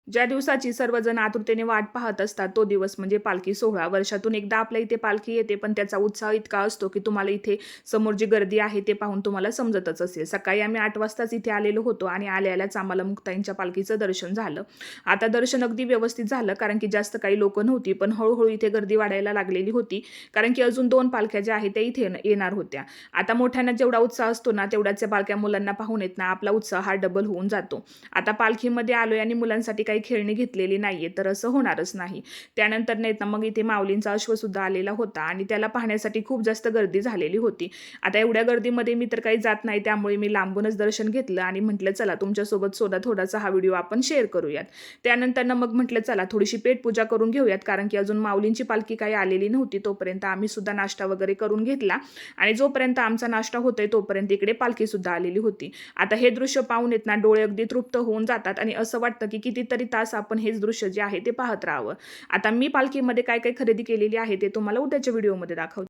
ज्या दिवसाची सर्वजण आतुरतेने वाट पाहत असतात तो दिवस म्हणजे पालखी सोहळा. वर्षातून एकदा आपल्या इथे पालखी येते, पण त्याचा उत्साह इतका असतो की तुम्हाला इथे समोर जी गर्दी आहे ते पाहून तुम्हाला समजतच असेल. सकाळी आम्ही 8 वाजताच इथे आलेलो होतो आणि आल्याच आम्हाला मुक्ताईंच्या पालखीचं दर्शन झालं. आता दर्शन अगदी व्यवस्थित झालं, कारण की जास्त काही लोकं नव्हती, पण हळू इथे गर्दी वाढायला लागलेली होती, कारण की अजून 2 पालख्या ज्या आहेत त्या इथे येणार होत्या. आता मोठ्यांना जेवढा उत्साह असतो ना, तेवढ्याच त्या पालख्या मुलांना पाहून येत ना, आपला उत्साह हा डबल होऊन जातो. आता पालखीमध्ये आलोय आणि मुलांसाठी काही खेळणी घेतलेली नाहीये, तर असं होणारच नाही. त्यानंतर नाही ना, मग इथे माऊलींचा अश्वसुद्धा आलेला होता आणि त्याला पाहण्यासाठी खूप जास्त गर्दी झालेली होती. आता एवढ्या गर्दीमध्ये मी तर काही जात नाही, त्यामुळे मी लांबूनच दर्शन घेतलं आणि म्हटलं चला तुमच्यासोबत सुद्धा थोडासा हा व्हिडिओ आपण शेअर करूयात. त्यानंतर मग म्हटलं चला थोडीशी पेटपूजा करून घेऊयात, कारण की अजून माऊलींची पालखी काही आलेली नव्हती. तोपर्यंत आम्ही सुद्धा नाश्ता वगैरे करून घेतला आणि जोपर्यंत आमचा नाश्ता होतोय तोपर्यंत इकडे पालखी सुद्धा आलेली होती. आता हे दृश्य पाहून येत ना, डोळे अगदी तृप्त होऊन जातात आणि असं वाटतं की कितीतरी तास आपण हेच दृश्य जे आहे ते पाहत राहावं. आता मी पालखीमध्ये काय काय खरेदी केलेली आहे ते तुम्हाला उद्याच्या व्हिडिओमध्ये दाखवते.